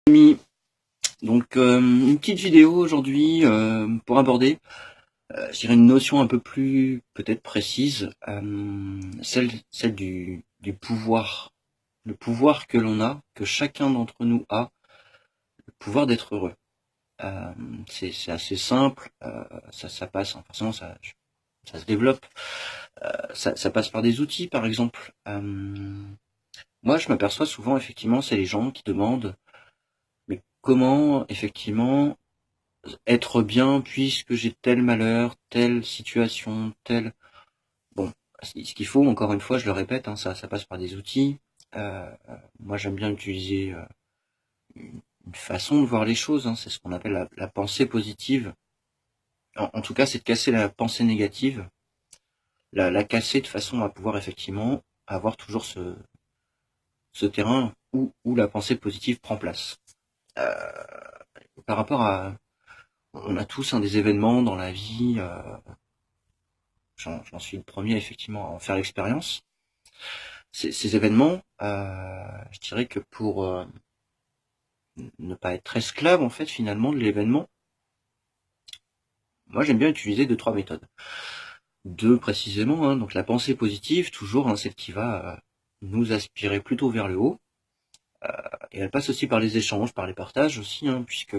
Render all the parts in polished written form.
Amis, donc une petite vidéo aujourd'hui pour aborder, je dirais une notion un peu plus peut-être précise, celle du pouvoir, le pouvoir que l'on a, que chacun d'entre nous a, le pouvoir d'être heureux. Euh, c'est assez simple, ça passe, hein, forcément ça se développe, ça passe par des outils par exemple. Moi je m'aperçois souvent effectivement c'est les gens qui demandent mais comment effectivement être bien puisque j'ai tel malheur, telle situation, telle... Bon, ce qu'il faut, encore une fois, je le répète, hein, ça passe par des outils. Moi, j'aime bien utiliser une façon de voir les choses, hein, c'est ce qu'on appelle la pensée positive. En tout cas, c'est de casser la pensée négative, la casser de façon à pouvoir effectivement avoir toujours ce terrain où la pensée positive prend place. Euh, Par rapport à... On a tous des événements dans la vie, j'en suis le premier effectivement à en faire l'expérience. Ces événements, je dirais que pour ne pas être esclave en fait finalement de l'événement, moi j'aime bien utiliser deux trois méthodes. Deux précisément, hein, donc la pensée positive, toujours hein, celle qui va nous aspirer plutôt vers le haut, et elle passe aussi par les échanges, par les partages aussi, hein, puisque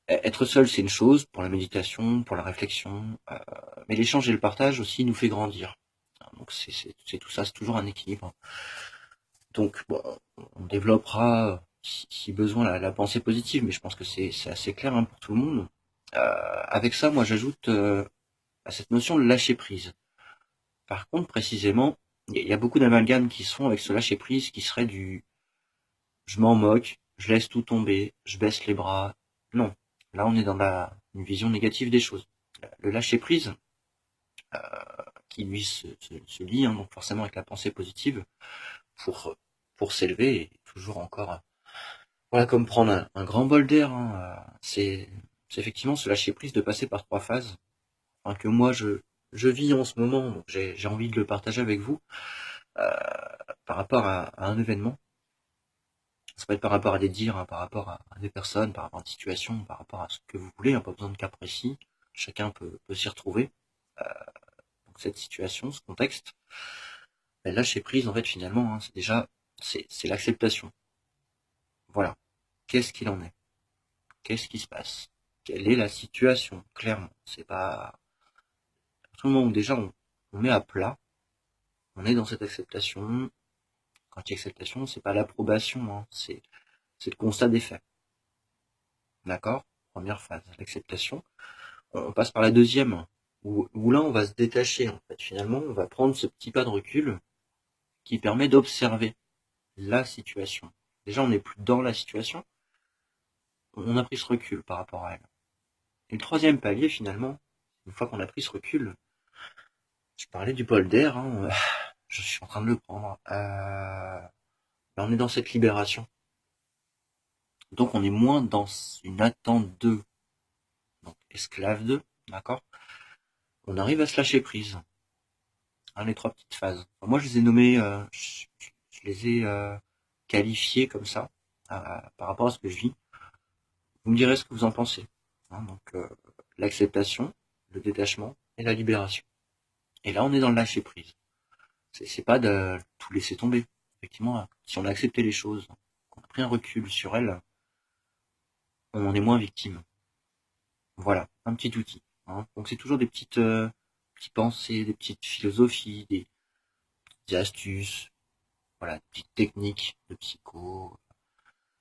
être seul c'est une chose pour la méditation, pour la réflexion, mais l'échange et le partage aussi nous fait grandir. Donc c'est tout ça, c'est toujours un équilibre. Donc bon, on développera si besoin la pensée positive, mais je pense que c'est assez clair hein, pour tout le monde. Avec ça, moi j'ajoute à cette notion de lâcher prise. Par contre, précisément, il y a beaucoup d'amalgames qui se font avec ce lâcher prise qui serait du je m'en moque, je laisse tout tomber, je baisse les bras. Non, là on est dans une vision négative des choses. Le lâcher prise, euh, qui lui se lie hein, donc forcément avec la pensée positive pour pour s'élever et toujours encore voilà, comme prendre un grand bol d'air, hein, c'est effectivement se lâcher prise de passer par trois phases, enfin, que moi je vis en ce moment, donc j'ai envie de le partager avec vous, euh, par rapport à un événement. Ça peut être par rapport à des dires, hein, par rapport à des personnes, par rapport à une situation, par rapport à ce que vous voulez, hein, pas besoin de cas précis, chacun peut s'y retrouver. Euh, donc cette situation, ce contexte, ben, lâcher prise en fait finalement, hein, c'est déjà c'est l'acceptation. Voilà. Qu'est-ce qu'il en est? Qu'est-ce qui se passe? Quelle est la situation? Clairement, c'est pas à tout le moment où déjà on met à plat, on est dans cette acceptation. Quand il y a acceptation, c'est pas l'approbation, hein, c'est le constat des faits. D'accord? Première phase, l'acceptation. On passe par la deuxième, où là on va se détacher en fait. Finalement, on va prendre ce petit pas de recul qui permet d'observer la situation. Déjà, on n'est plus dans la situation, on a pris ce recul par rapport à elle. Et le troisième palier, finalement, une fois qu'on a pris ce recul, je parlais du bol d'air, hein, je suis en train de le prendre. Là, on est dans cette libération. Donc, on est moins dans une attente de, donc esclave de, d'accord? On arrive à se lâcher prise. Hein, les trois petites phases. Enfin, moi, je les ai nommées, je les ai qualifiées comme ça, par rapport à ce que je vis. Vous me direz ce que vous en pensez. Hein, donc, l'acceptation, le détachement et la libération. Et là, on est dans le lâcher prise. C'est pas de tout laisser tomber. Effectivement, si on a accepté les choses, qu'on a pris un recul sur elles, on en est moins victime. Voilà, un petit outil. Hein. Donc c'est toujours des petites pensées, des petites philosophies, des astuces, voilà, des petites techniques de psycho.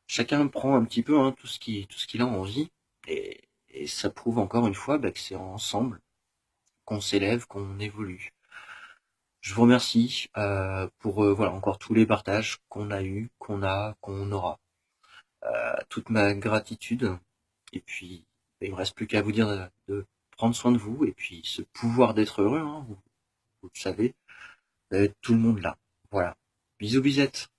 Chacun prend un petit peu hein, tout ce qu'il a envie, et ça prouve encore une fois bah, que c'est ensemble qu'on s'élève, qu'on évolue. Je vous remercie pour voilà encore tous les partages qu'on a eu, qu'on aura. Toute ma gratitude. Et puis, il me reste plus qu'à vous dire de prendre soin de vous et puis ce pouvoir d'être heureux, hein, vous le savez, tout le monde là. Voilà. Bisous bisettes.